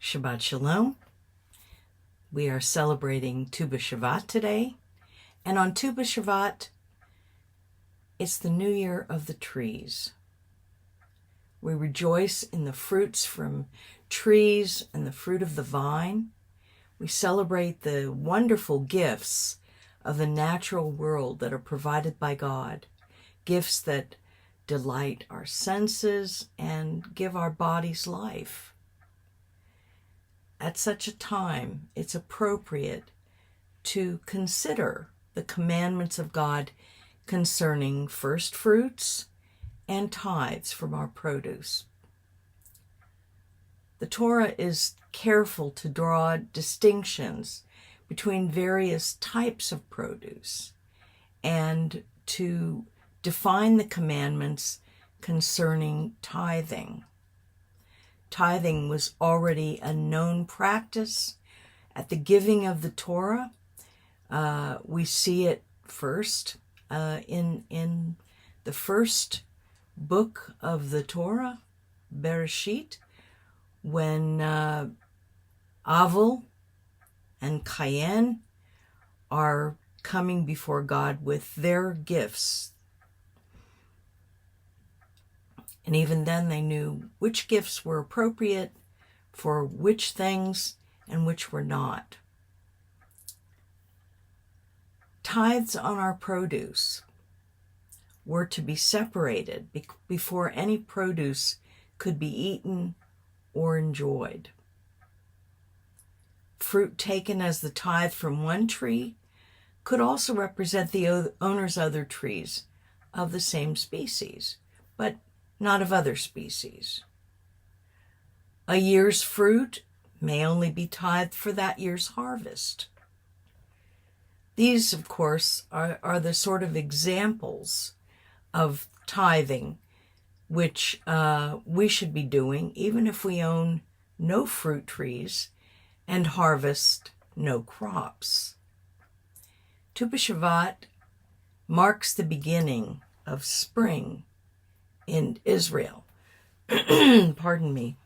Shabbat Shalom. We are celebrating Tu B'Shavat today. And on Tu B'Shavat, it's the New Year of the trees. We rejoice in the fruits from trees and the fruit of the vine. We celebrate the wonderful gifts of the natural world that are provided by God. Gifts that delight our senses and give our bodies life. At such a time, it's appropriate to consider the commandments of God concerning first fruits and tithes from our produce. The Torah is careful to draw distinctions between various types of produce and to define the commandments concerning tithing. Tithing was already a known practice at the giving of the Torah. We see it first in the first book of the Torah, Bereshit, when Avel and Cain are coming before God with their gifts. And even then they knew which gifts were appropriate for which things and which were not. Tithes on our produce were to be separated before any produce could be eaten or enjoyed. Fruit taken as the tithe from one tree could also represent the owner's other trees of the same species, but not of other species. A year's fruit may only be tithed for that year's harvest. These, of course, are the sort of examples of tithing which we should be doing even if we own no fruit trees and harvest no crops. Tu B'Shavat marks the beginning of spring in Israel. Pardon me.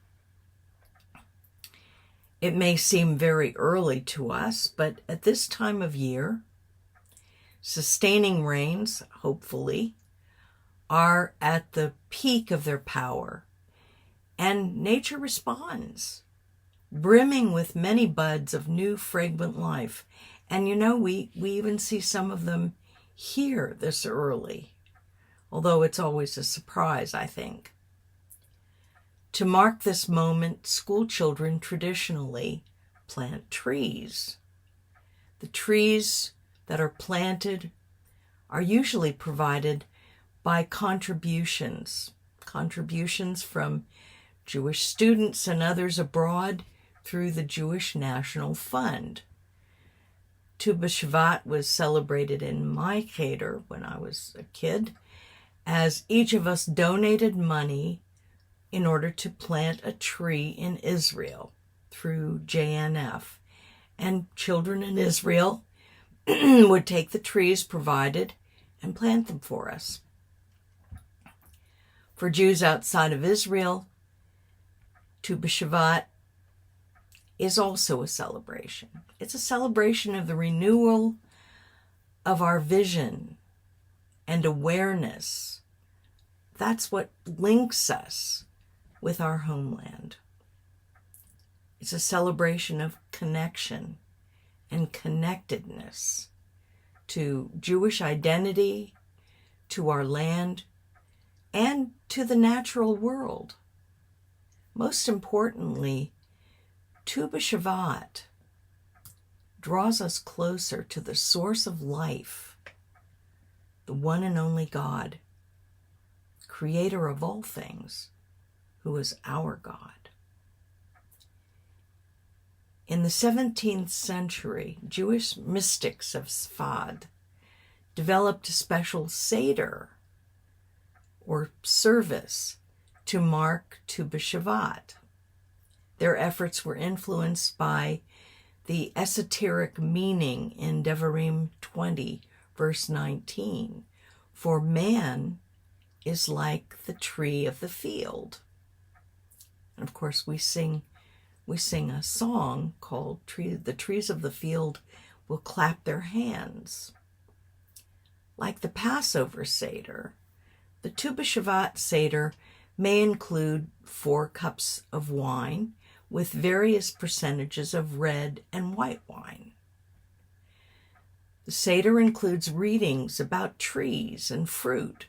It may seem very early to us, but at this time of year, sustaining rains, hopefully, are at the peak of their power, and nature responds, brimming with many buds of new fragrant life. And we even see some of them here this early, although it's always a surprise, I think. To mark this moment, school children traditionally plant trees. The trees that are planted are usually provided by contributions from Jewish students and others abroad through the Jewish National Fund. Tu B'Shavat was celebrated in my cheder when I was a kid, as each of us donated money in order to plant a tree in Israel through JNF. And children in Israel would take the trees provided and plant them for us. For Jews outside of Israel, Tu B'Shavat is also a celebration. It's a celebration of the renewal of our vision and awareness. That's what links us with our homeland. It's a celebration of connection and connectedness to Jewish identity, to our land, and to the natural world. Most importantly, Tu B'Shavat draws us closer to the source of life, the one and only God, creator of all things, who is our God. In the 17th century, Jewish mystics of Sfad developed a special Seder, or service, to mark Tu B'Shavat. Their efforts were influenced by the esoteric meaning in Devarim 20, verse 19, for man is like the tree of the field. And of course, we sing we sing a song called The Trees of the Field Will Clap Their Hands. Like the Passover Seder, the Tu B'Shavat Seder may include 4 cups of wine with various percentages of red and white wine. The Seder includes readings about trees and fruit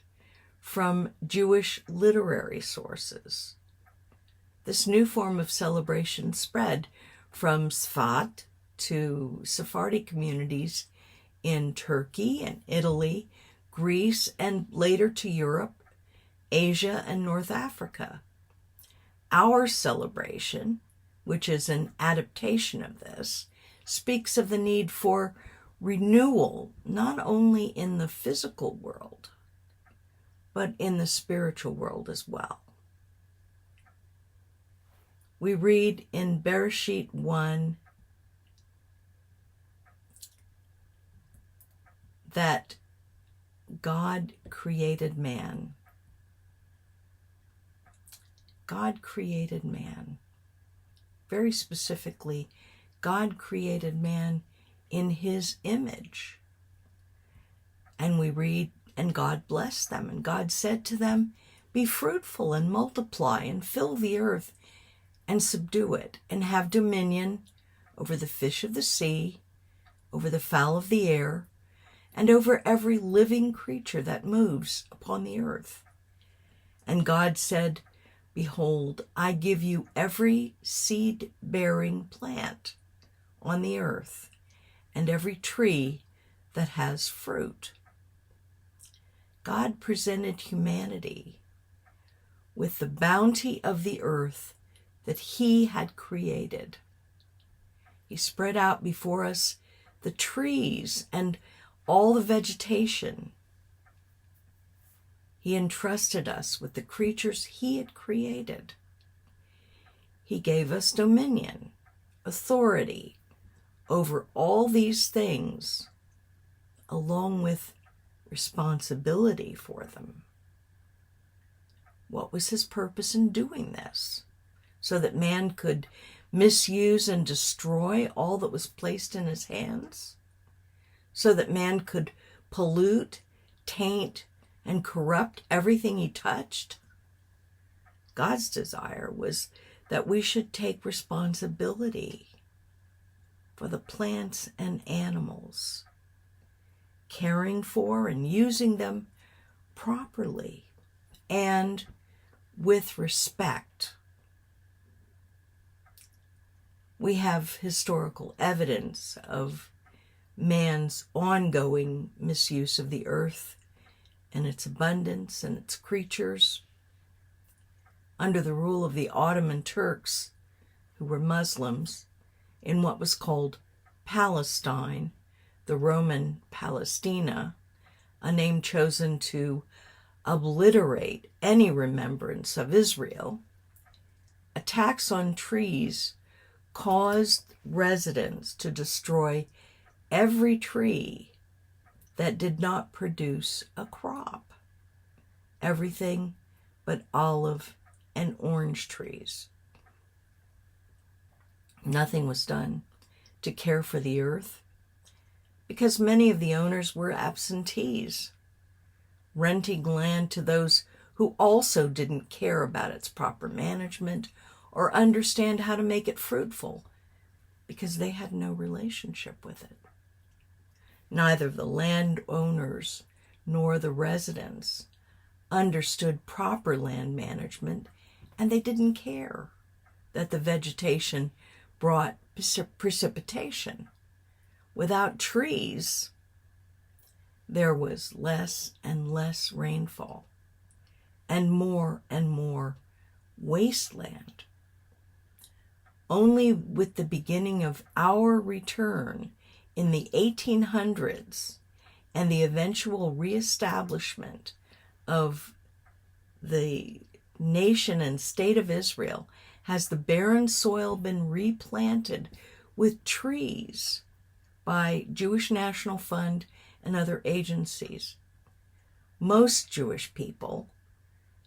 from Jewish literary sources. This new form of celebration spread from Sfat to Sephardi communities in Turkey and Italy, Greece, and later to Europe, Asia, and North Africa. Our celebration, which is an adaptation of this, speaks of the need for renewal, not only in the physical world, but in the spiritual world as well. We read in Bereshit 1 that God created man. God created man. Very specifically, God created man in his image. And we read, and God blessed them, and God said to them, "Be fruitful and multiply and fill the earth and subdue it, and have dominion over the fish of the sea, over the fowl of the air, and over every living creature that moves upon the earth." And God said, "Behold, I give you every seed-bearing plant on the earth, and every tree that has fruit." God presented humanity with the bounty of the earth that he had created. He spread out before us the trees and all the vegetation. He entrusted us with the creatures he had created. He gave us dominion, authority over all these things, along with responsibility for them. What was his purpose in doing this? So that man could misuse and destroy all that was placed in his hands? So that man could pollute, taint, and corrupt everything he touched? God's desire was that we should take responsibility for the plants and animals, caring for and using them properly and with respect. We have historical evidence of man's ongoing misuse of the earth and its abundance and its creatures. Under the rule of the Ottoman Turks, who were Muslims, in what was called Palestine, the Roman Palestina, a name chosen to obliterate any remembrance of Israel, attacks on trees caused residents to destroy every tree that did not produce a crop. Everything but olive and orange trees. Nothing was done to care for the earth because many of the owners were absentees, renting land to those who also didn't care about its proper management or understand how to make it fruitful because they had no relationship with it. Neither the landowners nor the residents understood proper land management, and they didn't care that the vegetation brought precipitation. Without trees, there was less and less rainfall and more wasteland. Only with the beginning of our return in the 1800s and the eventual reestablishment of the nation and state of Israel has the barren soil been replanted with trees by Jewish National Fund and other agencies. Most Jewish people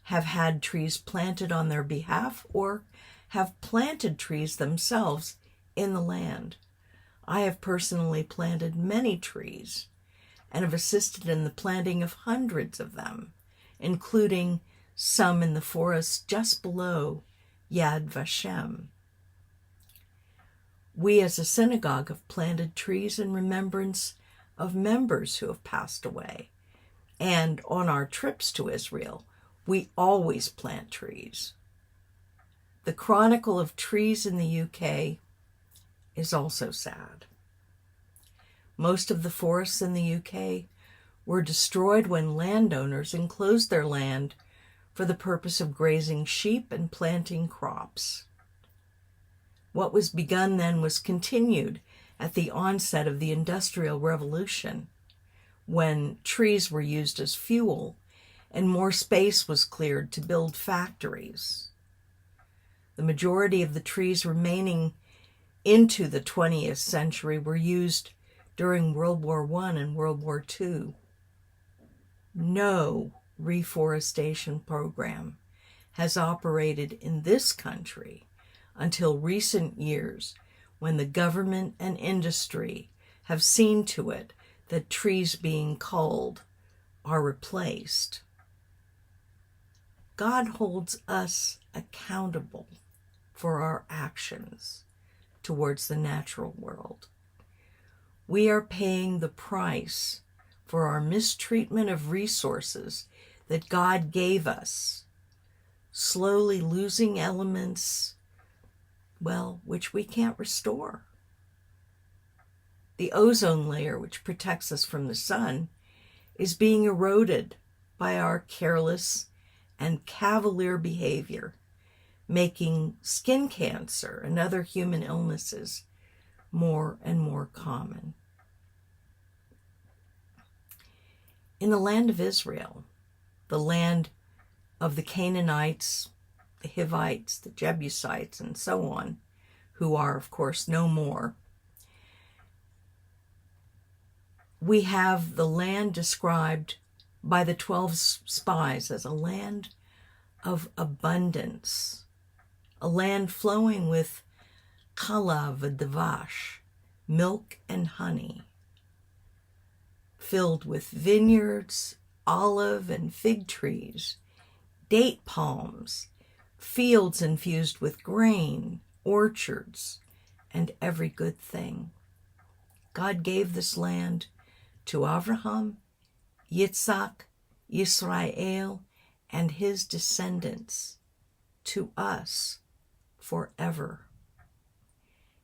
have had trees planted on their behalf or have planted trees themselves in the land. I have personally planted many trees and have assisted in the planting of hundreds of them, including some in the forest just below Yad Vashem. We as a synagogue have planted trees in remembrance of members who have passed away. And on our trips to Israel, we always plant trees. The chronicle of trees in the UK is also sad. Most of the forests in the UK were destroyed when landowners enclosed their land for the purpose of grazing sheep and planting crops. What was begun then was continued at the onset of the Industrial Revolution, when trees were used as fuel and more space was cleared to build factories. The majority of the trees remaining into the 20th century were used during World War I and World War II. No reforestation program has operated in this country until recent years, when the government and industry have seen to it that trees being culled are replaced. God holds us accountable for our actions towards the natural world. We are paying the price for our mistreatment of resources that God gave us, slowly losing elements, which we can't restore. The ozone layer, which protects us from the sun, is being eroded by our careless and cavalier behavior, making skin cancer and other human illnesses more and more common. In the land of Israel, the land of the Canaanites, the Hivites, the Jebusites, and so on, who are, of course, no more, we have the land described by the 12 spies as a land of abundance, a land flowing with chalav v'davash, milk and honey, filled with vineyards, olive and fig trees, date palms, fields infused with grain, orchards, and every good thing. God gave this land to Abraham, Yitzhak, Israel, and his descendants, to us forever.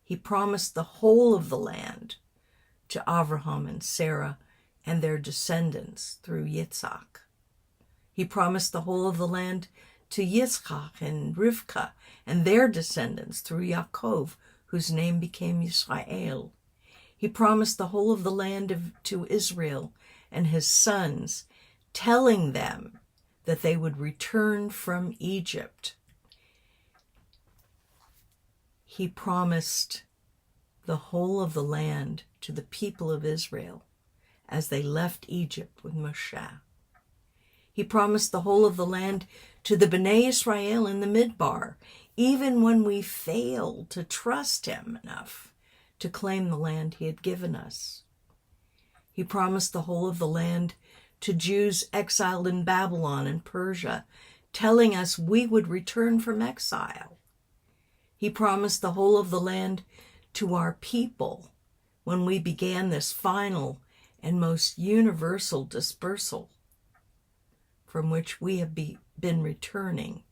He promised the whole of the land to Abraham and Sarah and their descendants through Yitzhak. He promised the whole of the land to Yitzchak and Rivka and their descendants through Yaakov, whose name became Yisrael. He promised the whole of the land to Israel and his sons, telling them that they would return from Egypt. He promised the whole of the land to the people of Israel as they left Egypt with Moshe. He promised the whole of the land to the Bnei Israel in the Midbar, even when we failed to trust him enough to claim the land he had given us. He promised the whole of the land to Jews exiled in Babylon and Persia, telling us we would return from exile. He promised the whole of the land to our people when we began this final and most universal dispersal from which we have been returning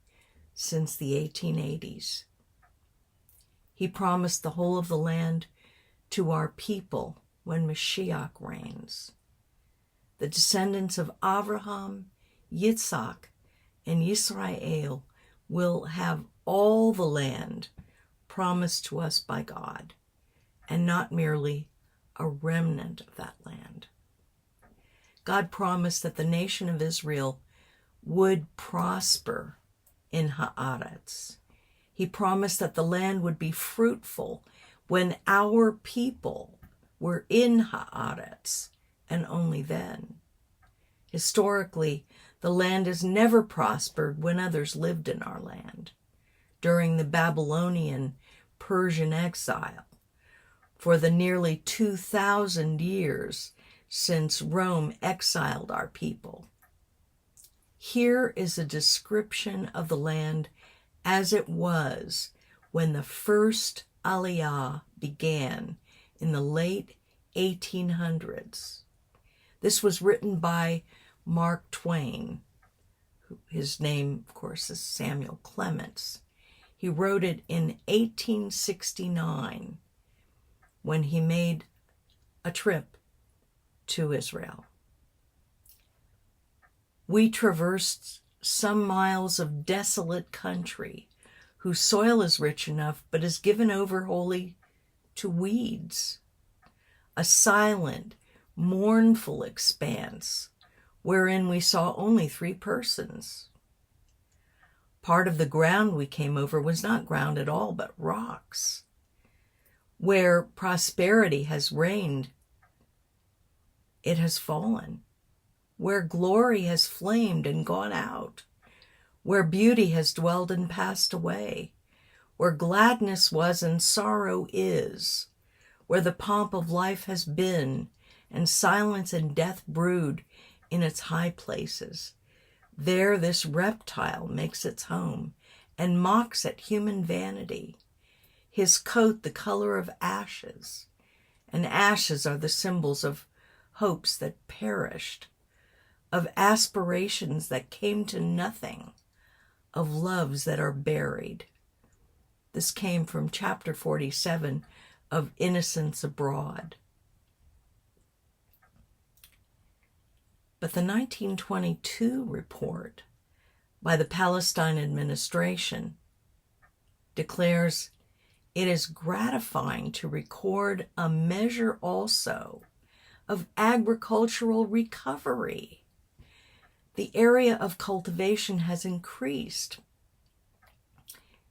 since the 1880s. He promised the whole of the land to our people when Mashiach reigns. The descendants of Abraham, Yitzhak, and Israel will have all the land promised to us by God, and not merely a remnant of that land. God promised that the nation of Israel would prosper in Haaretz. He promised that the land would be fruitful when our people were in Haaretz, and only then. Historically, the land has never prospered when others lived in our land. during the Babylonian Persian exile, for the nearly 2,000 years since Rome exiled our people. Here is a description of the land as it was when the first Aliyah began in the late 1800s. This was written by Mark Twain. His name, of course, is Samuel Clemens. He wrote it in 1869 when he made a trip to Israel. We traversed some miles of desolate country whose soil is rich enough but is given over wholly to weeds. A silent, mournful expanse wherein we saw only 3 persons. Part of the ground we came over was not ground at all, but rocks. Where prosperity has reigned, it has fallen. Where glory has flamed and gone out, where beauty has dwelled and passed away, where gladness was and sorrow is, where the pomp of life has been and silence and death brood in its high places, there this reptile makes its home and mocks at human vanity. His coat the color of ashes, and ashes are the symbols of hopes that perished, of aspirations that came to nothing, of loves that are buried. This came from chapter 47 of Innocents Abroad. But the 1922 report by the Palestine administration declares it is gratifying to record a measure also of agricultural recovery. The area of cultivation has increased,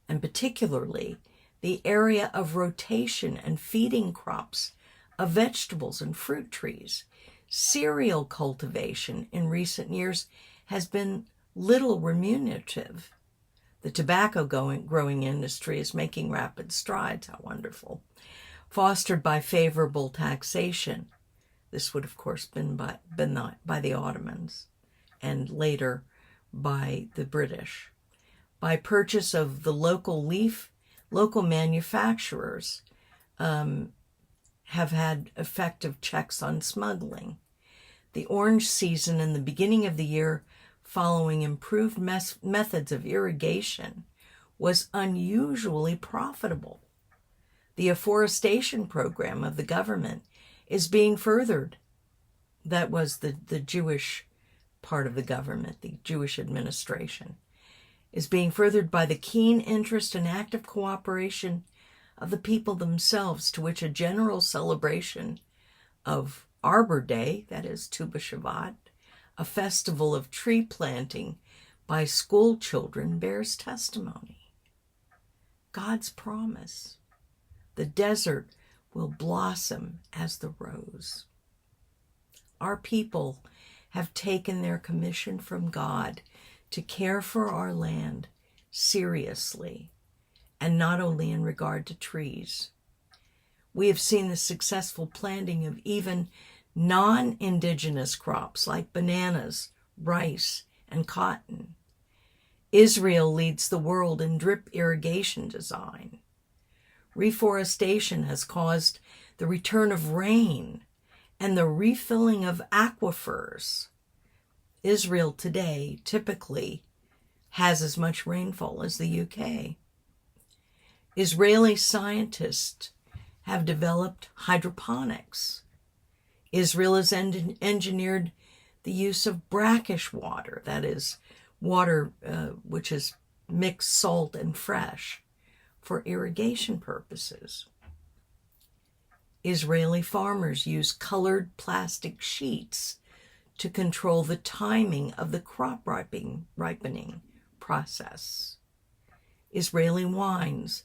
and particularly the area of rotation and feeding crops of vegetables and fruit trees. Cereal cultivation in recent years has been little remunerative. The tobacco growing industry is making rapid strides. How wonderful. Fostered by favorable taxation. This would, of course, been by the Ottomans and later by the British. By purchase of the local manufacturers have had effective checks on smuggling. The orange season in the beginning of the year following improved methods of irrigation was unusually profitable. The afforestation program of the government is being furthered. That was the Jewish part of the government, the Jewish administration, is being furthered by the keen interest and active cooperation of the people themselves, to which a general celebration of Arbor Day, that is Tu B'Shavat, a festival of tree planting by school children, bears testimony. God's promise. The desert will blossom as the rose. Our people have taken their commission from God to care for our land seriously, and not only in regard to trees. We have seen the successful planting of even non-indigenous crops like bananas, rice, and cotton. Israel leads the world in drip irrigation design. Reforestation has caused the return of rain and the refilling of aquifers. Israel today typically has as much rainfall as the UK. Israeli scientists have developed hydroponics. Israel has engineered the use of brackish water, that is, water which is mixed salt and fresh, for irrigation purposes. Israeli farmers use colored plastic sheets to control the timing of the crop ripening process. Israeli wines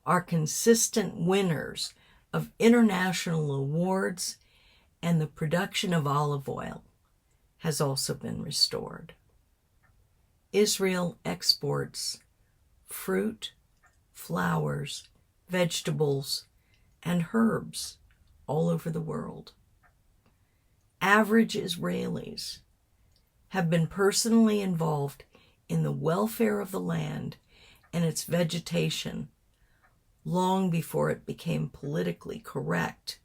are consistent winners of international awards, and the production of olive oil has also been restored. Israel exports fruit, flowers, vegetables, and herbs all over the world. Average Israelis have been personally involved in the welfare of the land and its vegetation long before it became politically correct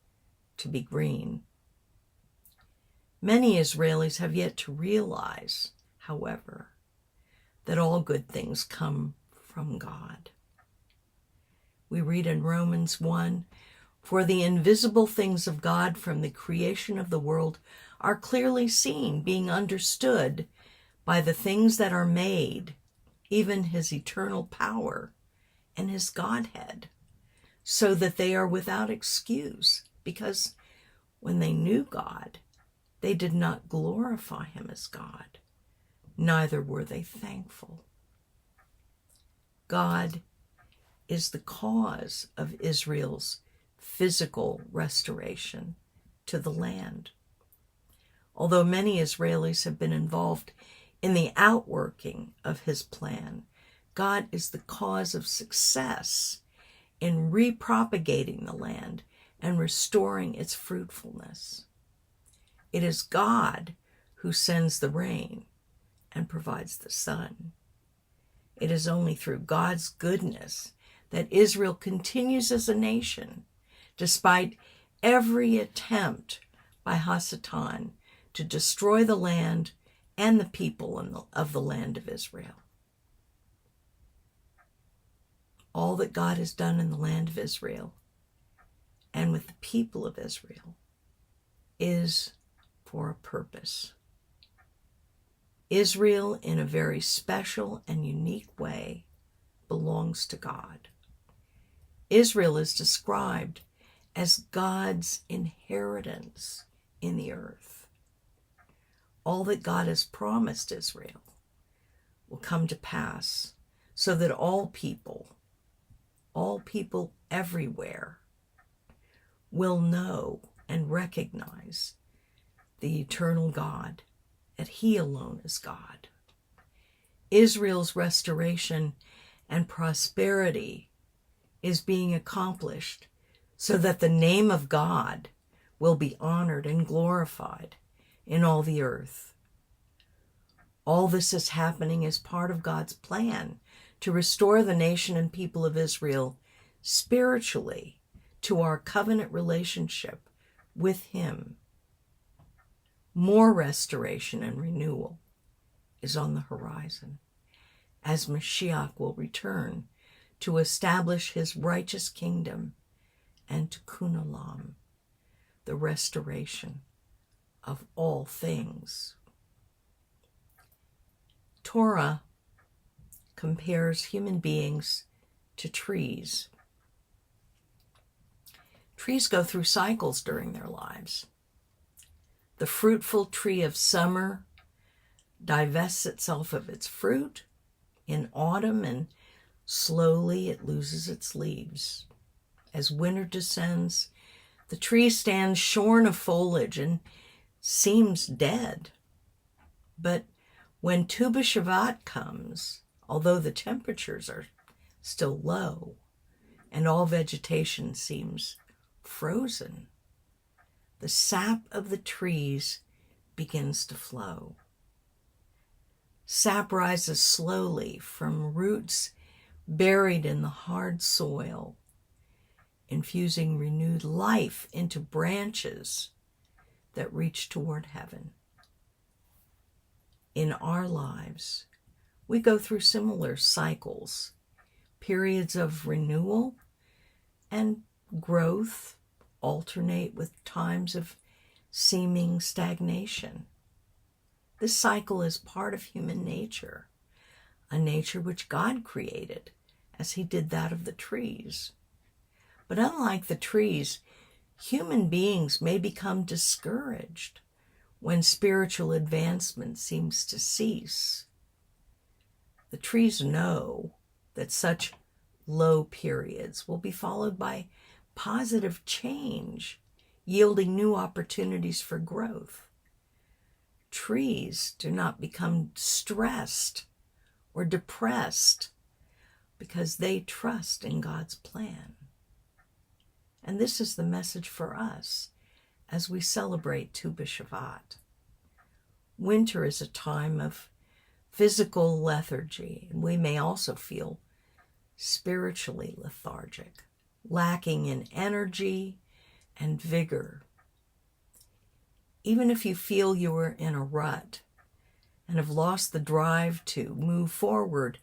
to be green. Many Israelis have yet to realize, however, that all good things come from God. We read in Romans 1, "For the invisible things of God from the creation of the world are clearly seen, being understood by the things that are made, even his eternal power and his Godhead, so that they are without excuse, because when they knew God, they did not glorify him as God, neither were they thankful." God is the cause of Israel's physical restoration to the land. Although many Israelis have been involved in the outworking of his plan, God is the cause of success in repropagating the land and restoring its fruitfulness. It is God who sends the rain and provides the sun. It is only through God's goodness that Israel continues as a nation, despite every attempt by Hasatan to destroy the land and the people of the land of Israel. All that God has done in the land of Israel and with the people of Israel is for a purpose. Israel, in a very special and unique way, belongs to God. Israel is described as God's inheritance in the earth. All that God has promised Israel will come to pass, so that all people everywhere will know and recognize the eternal God, that he alone is God. Israel's restoration and prosperity is being accomplished so that the name of God will be honored and glorified in all the earth. All this is happening as part of God's plan to restore the nation and people of Israel spiritually to our covenant relationship with him. More restoration and renewal is on the horizon, as Mashiach will return to establish his righteous kingdom and tikkun olam, the restoration of all things. Torah compares human beings to trees. Trees go through cycles during their lives. The fruitful tree of summer divests itself of its fruit in autumn, and slowly it loses its leaves. As winter descends, the tree stands shorn of foliage and seems dead. But when Tu B'Shavat comes, although the temperatures are still low and all vegetation seems frozen, the sap of the trees begins to flow. Sap rises slowly from roots buried in the hard soil, infusing renewed life into branches that reach toward heaven. In our lives, we go through similar cycles, periods of renewal and growth alternate with times of seeming stagnation. This cycle is part of human nature, a nature which God created, as he did that of the trees. But unlike the trees, human beings may become discouraged when spiritual advancement seems to cease. The trees know that such low periods will be followed by positive change, yielding new opportunities for growth. Trees do not become stressed or depressed because they trust in God's plan. And this is the message for us as we celebrate Tu B'Shavat. Winter is a time of physical lethargy, and we may also feel spiritually lethargic, lacking in energy and vigor. Even if you feel you are in a rut and have lost the drive to move forward,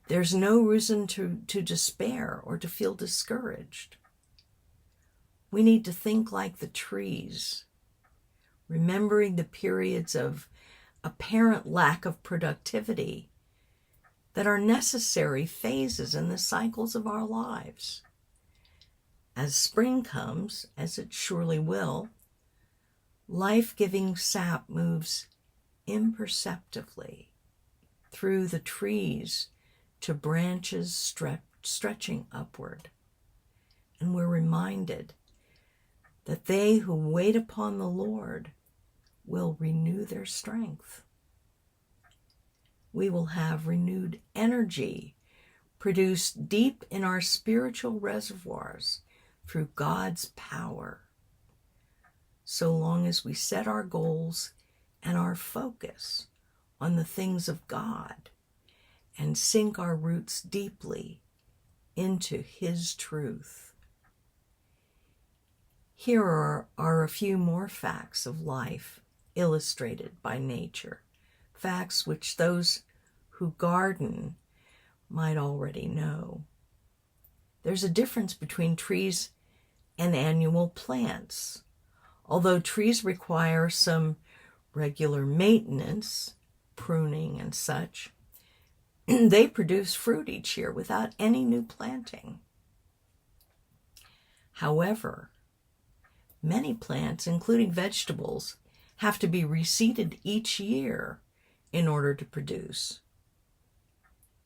there's no reason to despair or to feel discouraged. We need to think like the trees, remembering the periods of apparent lack of productivity that are necessary phases in the cycles of our lives. As spring comes, as it surely will, life-giving sap moves imperceptibly through the trees to branches stretching upward. And we're reminded that they who wait upon the Lord will renew their strength. We will have renewed energy produced deep in our spiritual reservoirs through God's power, so long as we set our goals and our focus on the things of God and sink our roots deeply into His truth. Here are a few more facts of life illustrated by nature, facts which those who garden might already know. There's a difference between trees and annual plants. Although trees require some regular maintenance, pruning and such, they produce fruit each year without any new planting. However, many plants, including vegetables, have to be reseeded each year in order to produce.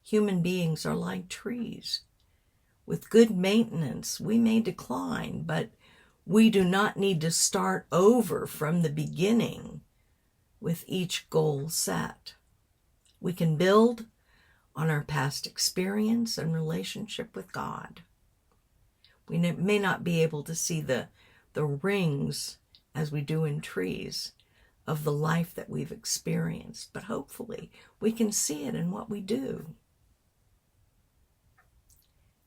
Human beings are like trees. With good maintenance, we may decline, but we do not need to start over from the beginning with each goal set. We can build on our past experience and relationship with God. We may not be able to see the rings, as we do in trees, of the life that we've experienced, but hopefully we can see it in what we do.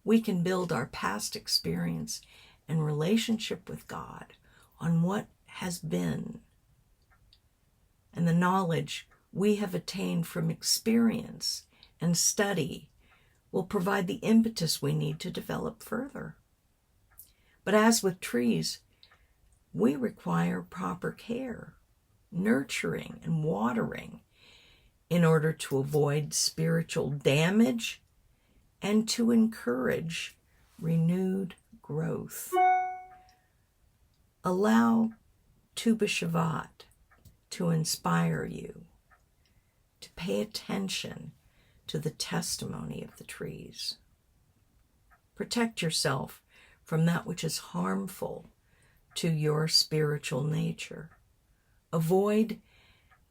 We can build our past experience and relationship with God on what has been, and the knowledge we have attained from experience and study will provide the impetus we need to develop further. But as with trees, we require proper care, nurturing, and watering in order to avoid spiritual damage and to encourage renewed growth. Allow Tu B'Shavat to inspire you to pay attention to the testimony of the trees. Protect yourself from that which is harmful to your spiritual nature. Avoid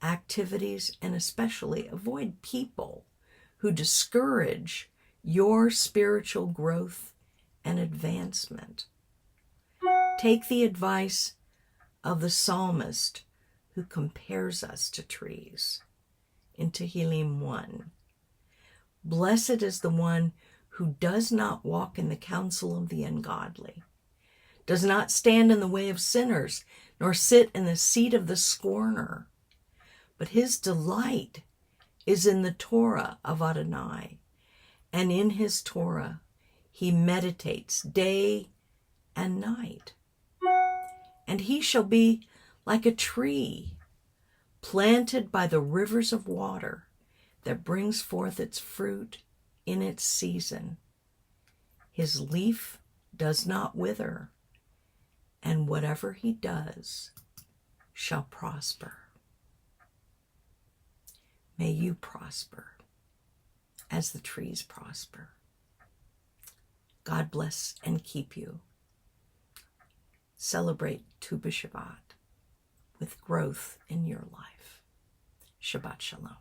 activities and especially avoid people who discourage your spiritual growth and advancement. Take the advice of the psalmist who compares us to trees in Tehillim 1. Blessed is the one who does not walk in the counsel of the ungodly, does not stand in the way of sinners, nor sit in the seat of the scorner. But his delight is in the Torah of Adonai, and in his Torah he meditates day and night. And he shall be like a tree planted by the rivers of water that brings forth its fruit in its season. His leaf does not wither, and whatever he does shall prosper. May you prosper as the trees prosper. God bless and keep you. Celebrate Tu B'Shavat with growth in your life. Shabbat Shalom.